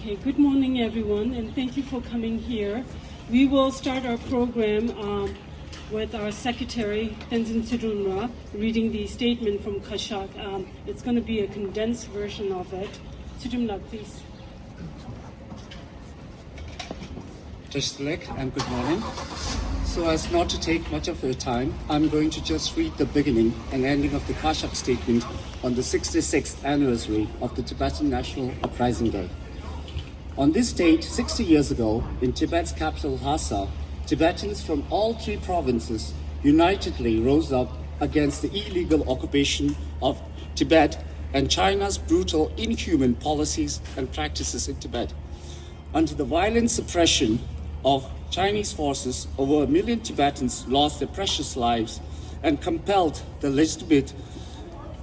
Okay, good morning everyone, and thank you for coming here. We will start our program with our secretary, Tenzin Sudrumra, reading the statement from Kashak. It's going to be a condensed version of it. Sudrumra, please. Tashtilek, and good morning. So as not to take much of your time, I'm going to just read the beginning and ending of the Kashak statement on the 66th anniversary of the Tibetan National Uprising Day. On this date, 60 years ago, in Tibet's capital Lhasa, Tibetans from all three provinces unitedly rose up against the illegal occupation of Tibet and China's brutal, inhuman policies and practices in Tibet. Under the violent suppression of Chinese forces, over 1 million Tibetans lost their precious lives and compelled the legitimate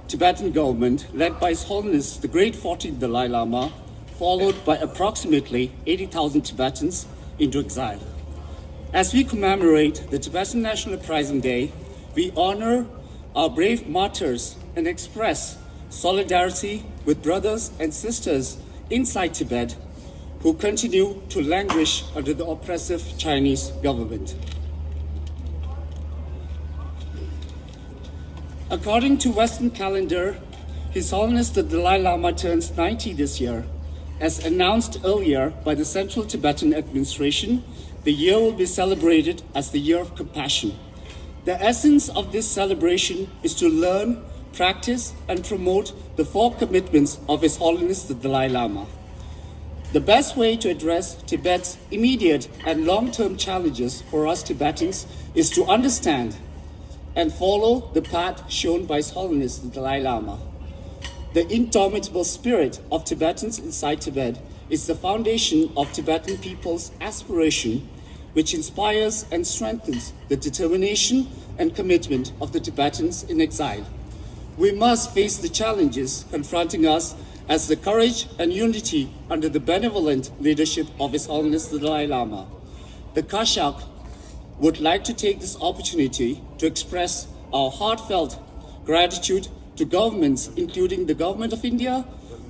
Tibetan government, led by His Holiness the Great 14th Dalai Lama, followed by approximately 80,000 Tibetans, into exile. As we commemorate the Tibetan National Uprising Day, we honor our brave martyrs and express solidarity with brothers and sisters inside Tibet who continue to languish under the oppressive Chinese government. According to Western calendar, His Holiness the Dalai Lama turns 90 this year. As announced earlier by the Central Tibetan Administration, the year will be celebrated as the Year of Compassion. The essence of this celebration is to learn, practice, and promote the 4 commitments of His Holiness the Dalai Lama. The best way to address Tibet's immediate and long-term challenges for us Tibetans is to understand and follow the path shown by His Holiness the Dalai Lama. The indomitable spirit of Tibetans inside Tibet is the foundation of Tibetan people's aspiration, which inspires and strengthens the determination and commitment of the Tibetans in exile. We must face the challenges confronting us as the courage and unity under the benevolent leadership of His Holiness the Dalai Lama. The Kashak would like to take this opportunity to express our heartfelt gratitude to governments, including the Government of India,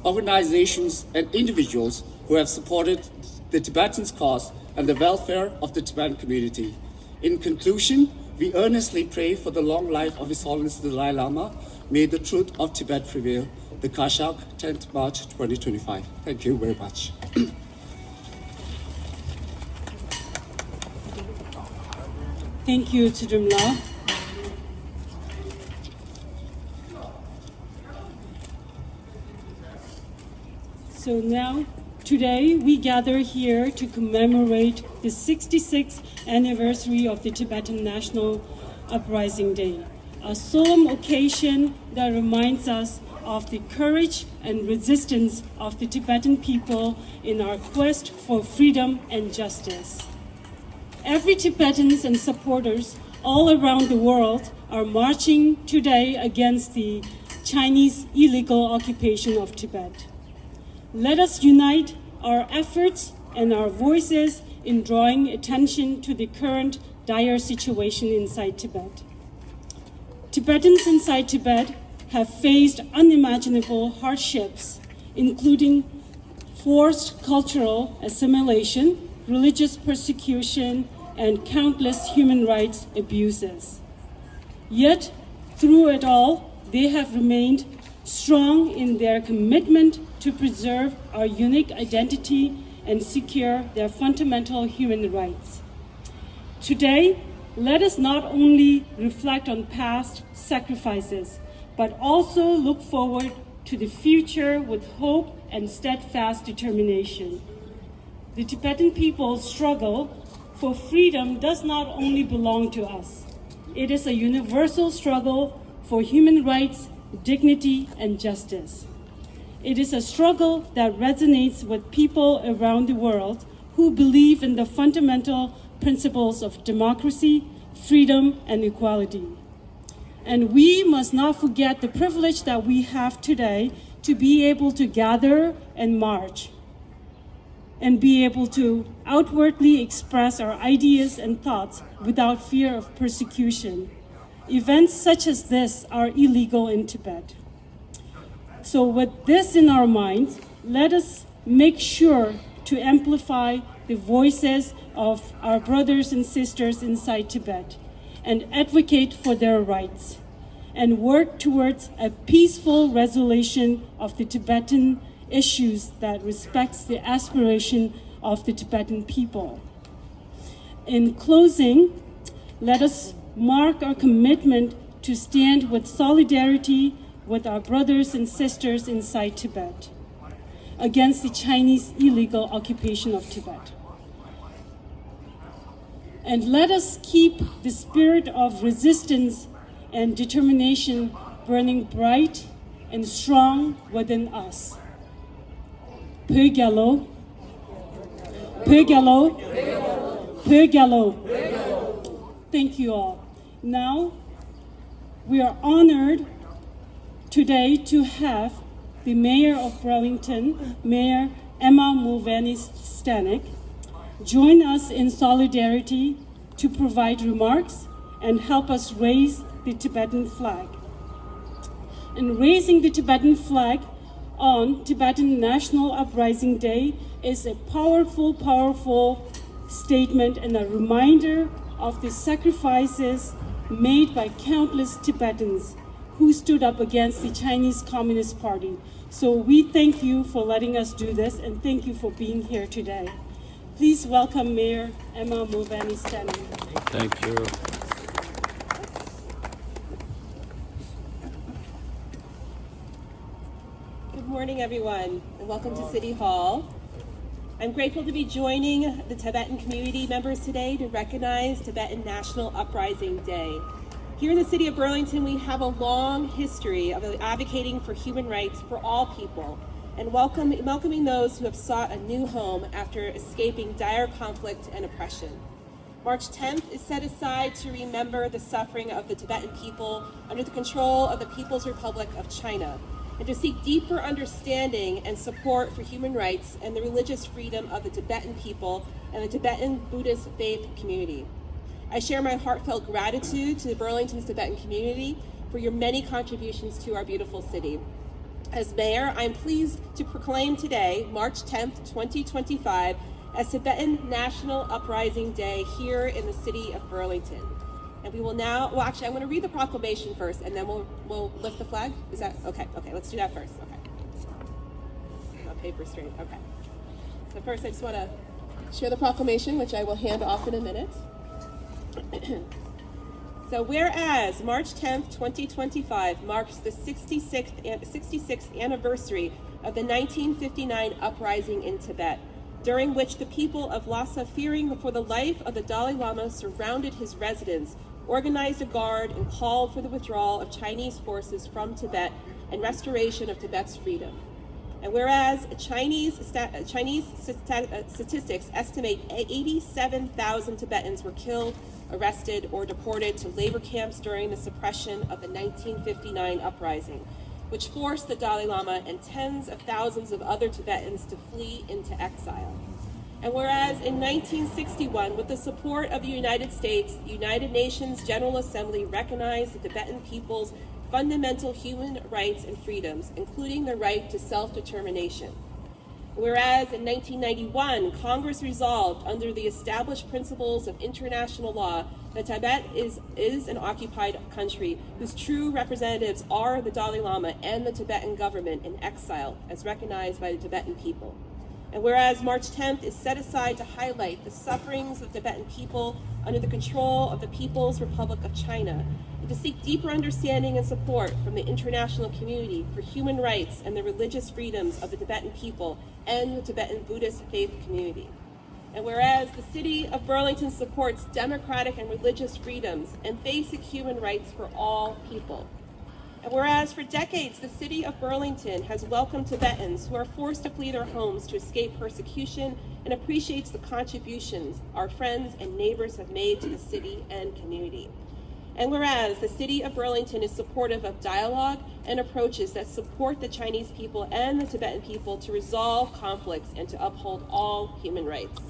organizations, and individuals who have supported the Tibetans' cause and the welfare of the Tibetan community. In conclusion, we earnestly pray for the long life of His Holiness the Dalai Lama. May the truth of Tibet prevail. The Kashak, 10th March 2025. Thank you very much. Thank you, Sudrumra. So now, today, we gather here to commemorate the 66th anniversary of the Tibetan National Uprising Day, a solemn occasion that reminds us of the courage and resistance of the Tibetan people in our quest for freedom and justice. Every Tibetans and supporters all around the world are marching today against the Chinese illegal occupation of Tibet. Let us unite our efforts and our voices in drawing attention to the current dire situation inside Tibet. Tibetans inside Tibet have faced unimaginable hardships, including forced cultural assimilation, religious persecution, and countless human rights abuses. Yet, through it all, they have remained strong in their commitment to preserve our unique identity and secure their fundamental human rights. Today, let us not only reflect on past sacrifices, but also look forward to the future with hope and steadfast determination. The Tibetan people's struggle for freedom does not only belong to us. It is a universal struggle for human rights, dignity, and justice. It is a struggle that resonates with people around the world who believe in the fundamental principles of democracy, freedom, and equality. And we must not forget the privilege that we have today to be able to gather and march and be able to outwardly express our ideas and thoughts without fear of persecution. Events such as this are illegal in Tibet. So with this in our minds, let us make sure to amplify the voices of our brothers and sisters inside Tibet and advocate for their rights and work towards a peaceful resolution of the Tibetan issues that respects the aspiration of the Tibetan people. In closing, let us mark our commitment to stand with solidarity with our brothers and sisters inside Tibet against the Chinese illegal occupation of Tibet. And let us keep the spirit of resistance and determination burning bright and strong within us. Pögalo, Pögalo, Pögalo. Thank you all. Now, we are honored today to have the Mayor of Burlington, Mayor Emma Mulvaney-Stanek, join us in solidarity to provide remarks and help us raise the Tibetan flag. And raising the Tibetan flag on Tibetan National Uprising Day is a powerful, powerful statement and a reminder of the sacrifices made by countless Tibetans who stood up against the Chinese Communist Party. So we thank you for letting us do this, and thank you for being here today. Please welcome Mayor Emma Mulvaney-Stanek. Thank you. Good morning, everyone, and welcome to City Hall. I'm grateful to be joining the Tibetan community members today to recognize Tibetan National Uprising Day. Here in the city of Burlington, we have a long history of advocating for human rights for all people and welcoming those who have sought a new home after escaping dire conflict and oppression. March 10th is set aside to remember the suffering of the Tibetan people under the control of the People's Republic of China, and to seek deeper understanding and support for human rights and the religious freedom of the Tibetan people and the Tibetan Buddhist faith community. I share my heartfelt gratitude to Burlington's Tibetan community for your many contributions to our beautiful city. As mayor, I'm pleased to proclaim today, March 10th, 2025, as Tibetan National Uprising Day here in the city of Burlington. And we will now, well, actually, I'm going to read the proclamation first, and then we'll lift the flag. Is that okay? Okay, let's do that first. Okay. Got paper straight. Okay. So first, I just want to share the proclamation, which I will hand off in a minute. So whereas March 10th, 2025 marks the 66th anniversary of the 1959 uprising in Tibet, during which the people of Lhasa, fearing for the life of the Dalai Lama, surrounded his residence, organized a guard, and called for the withdrawal of Chinese forces from Tibet and restoration of Tibet's freedom. And whereas Chinese statistics estimate 87,000 Tibetans were killed, arrested, or deported to labor camps during the suppression of the 1959 uprising, which forced the Dalai Lama and tens of thousands of other Tibetans to flee into exile. And whereas in 1961, with the support of the United States, the United Nations General Assembly recognized the Tibetan people's fundamental human rights and freedoms, including the right to self-determination. Whereas in 1991, Congress resolved, under the established principles of international law, that Tibet is an occupied country whose true representatives are the Dalai Lama and the Tibetan government in exile, as recognized by the Tibetan people. And whereas March 10th is set aside to highlight the sufferings of Tibetan people under the control of the People's Republic of China, and to seek deeper understanding and support from the international community for human rights and the religious freedoms of the Tibetan people and the Tibetan Buddhist faith community. And whereas the city of Burlington supports democratic and religious freedoms and basic human rights for all people. And whereas for decades, the city of Burlington has welcomed Tibetans who are forced to flee their homes to escape persecution and appreciates the contributions our friends and neighbors have made to the city and community. And whereas the city of Burlington is supportive of dialogue and approaches that support the Chinese people and the Tibetan people to resolve conflicts and to uphold all human rights.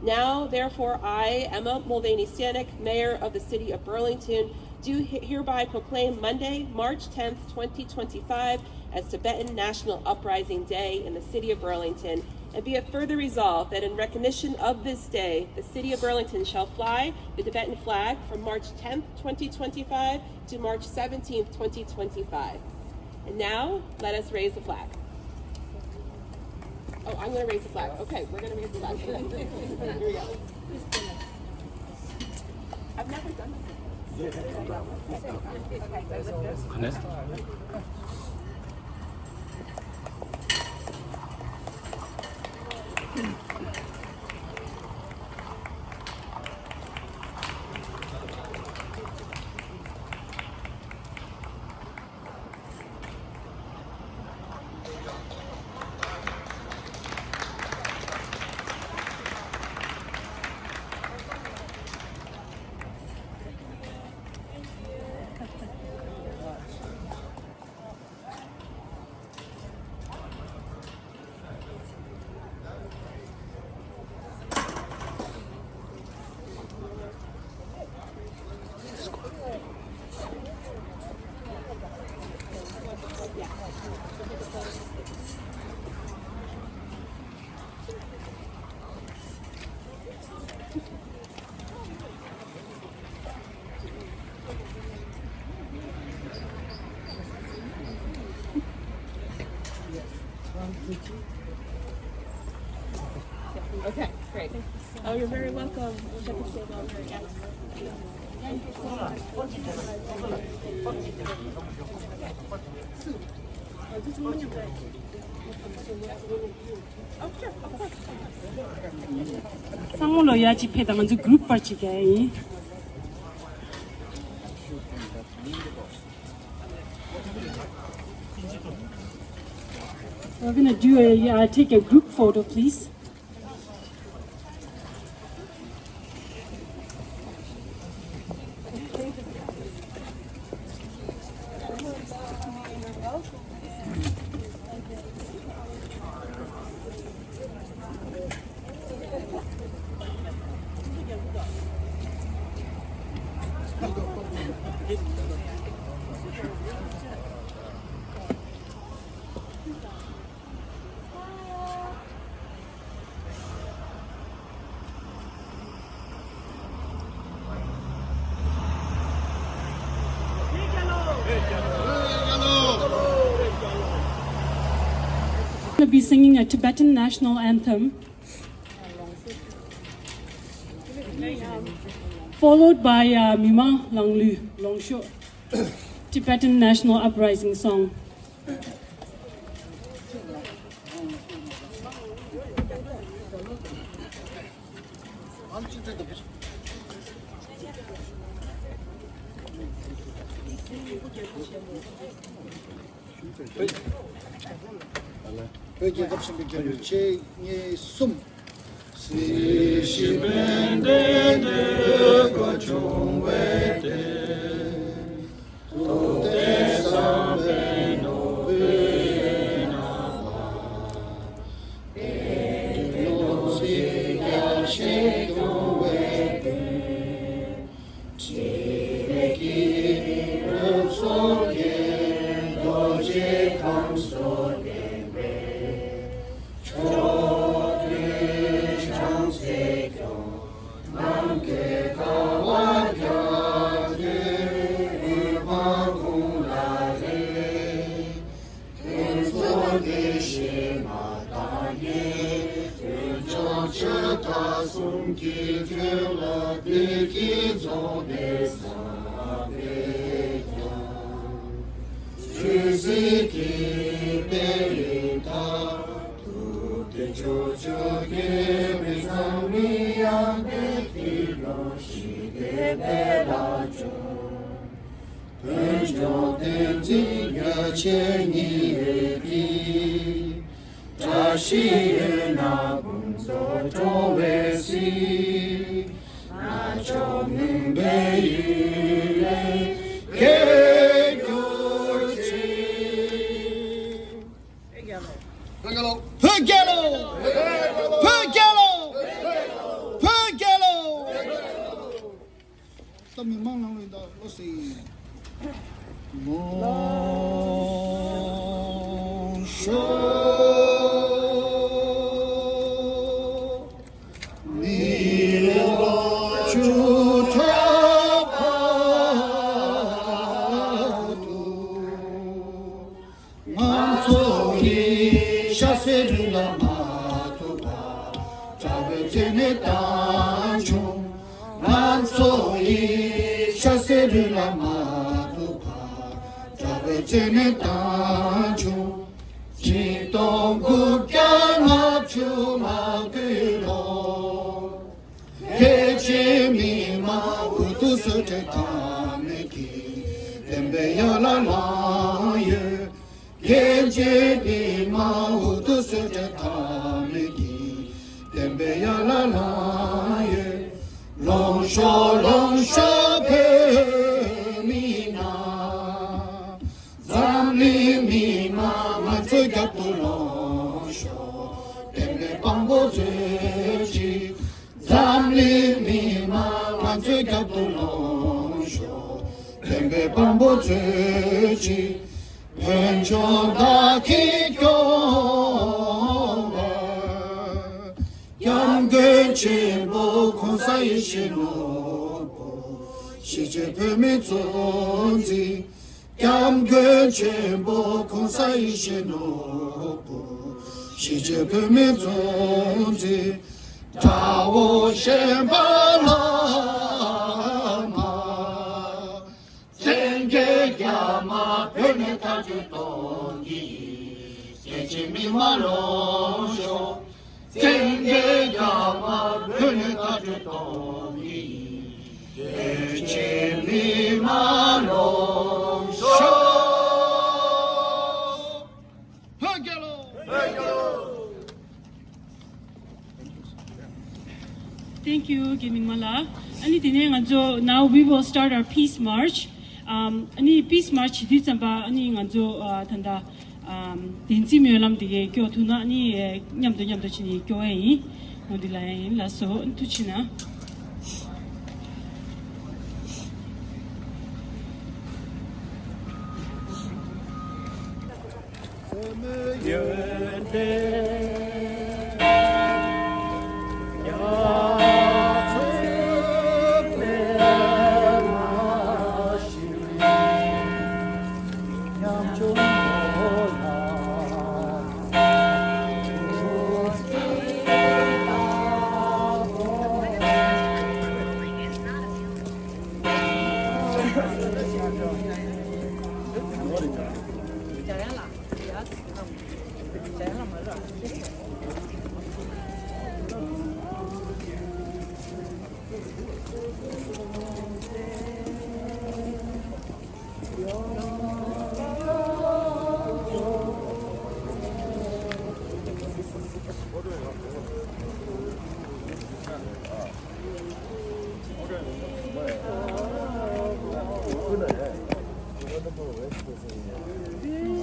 Now, therefore, I, Emma Mulvaney-Stanek, Mayor of the City of Burlington, do hereby proclaim Monday, March 10th, 2025, as Tibetan National Uprising Day in the City of Burlington, And be it further resolved that in recognition of this day, the City of Burlington shall fly the Tibetan flag from March 10th, 2025 to March 17th, 2025. And now, let us raise the flag. Oh, I'm going to raise the flag. Okay, we're going to raise the flag. Here we go. I've never done this before. Okay, great. Oh, you're very welcome. Wish I could stay longer. Yes. Thank you so much. Oh, sure, of course. 상물로야 집회당은 저 그룹 발치게. We're gonna do take a group photo, please. We'll be singing a Tibetan national anthem, followed by Mima Langlu Longsho, Tibetan national uprising song. Peki kapsın bir gönül şey ne sum si si bende de koçum vete to te sambe no bena no si gerçek no vete çileki röpso gen doje kamso 만소이 샤세르라 마토바 자베제네 단중 만소이 샤세르라 마토바 자베제네 단중 지동국경합 주마그로 해체미마 우두스테타메기 렘베야라라예 해체미마 우두스테타메기 렘베야라라예 롱쇼 베미나 잠리미마 만서갑돌롱쇼 렘베 방보제지 잠리미마 만서갑돌롱쇼 렘베 방보제지 벤조다 기교와 양근치보 콘사이시노보 시제품이 존지 양근치보 콘사이시노보 시제품이 존지 자오셴바라마 생계야마 변해타주동기 예지미마로쇼 생계야마 변해타주동기 예지미마로쇼 Thank you, Gaming Mala. Now we will start our peace march. Peace march this amba tanda dinsi myolam dige kyo tuna nyamdo chini kyo ei modilai la so tuchina.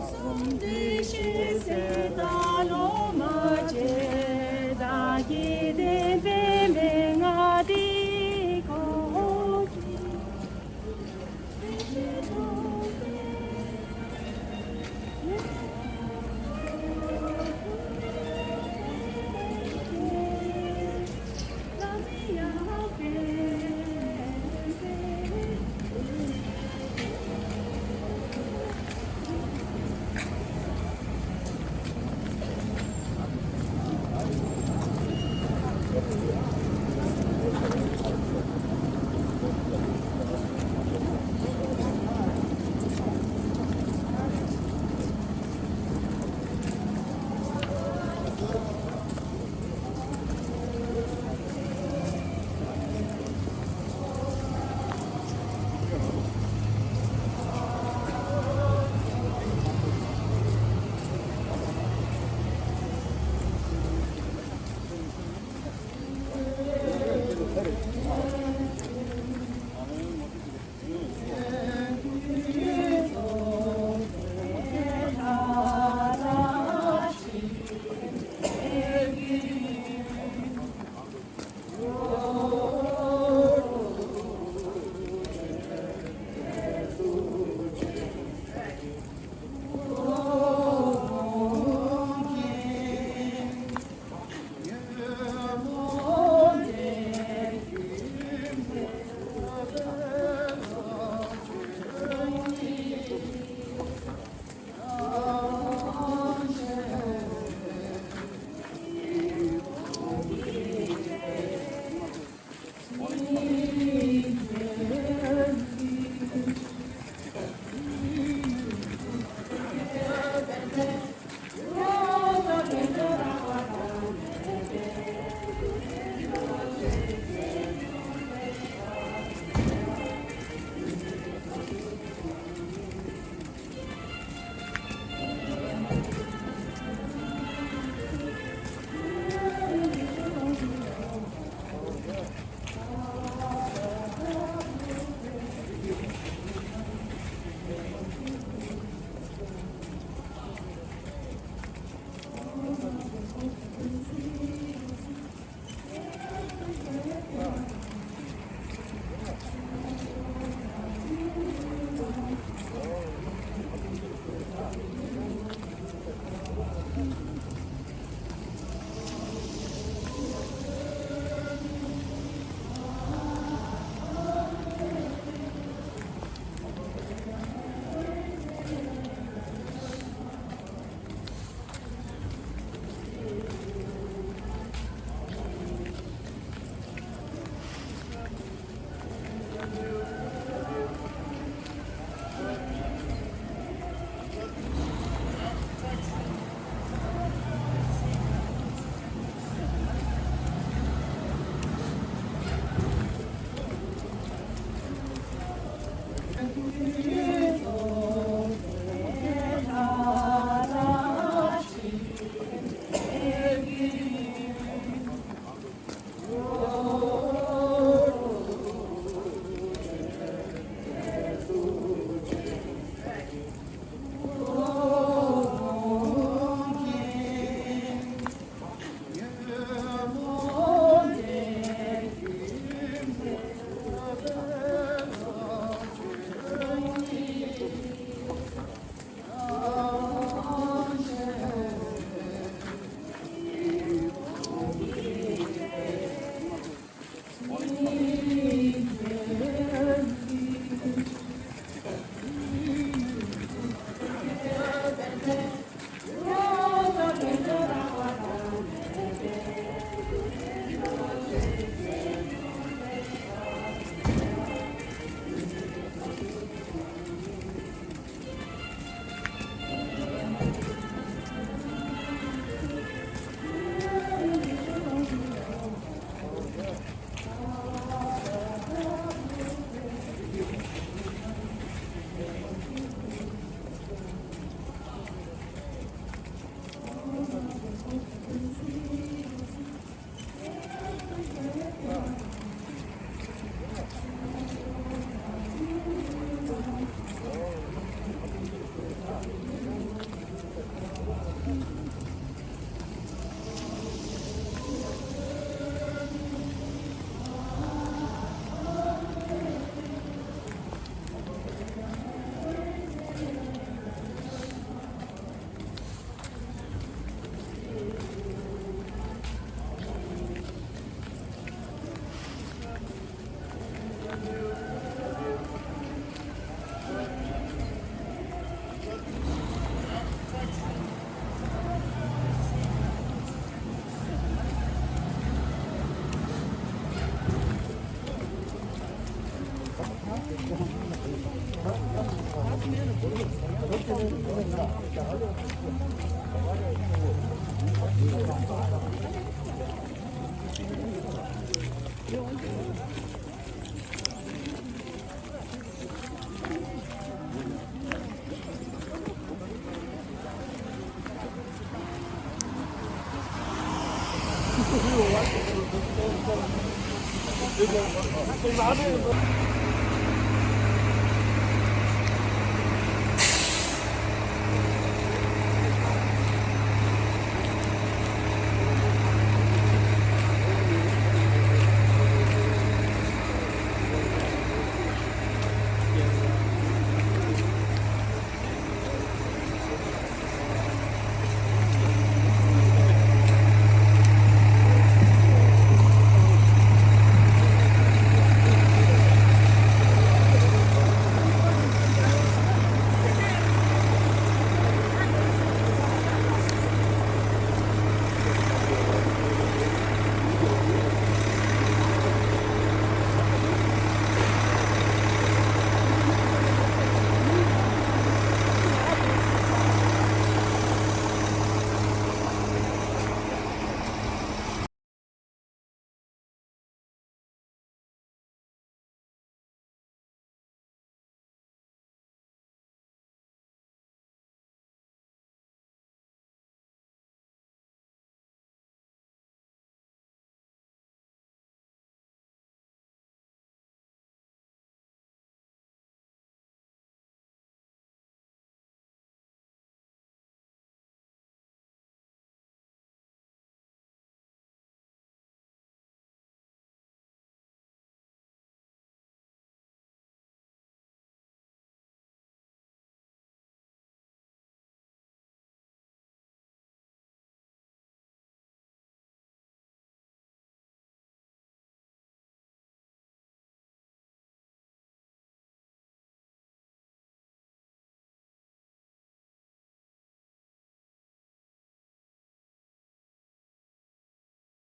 Som de 이거 나는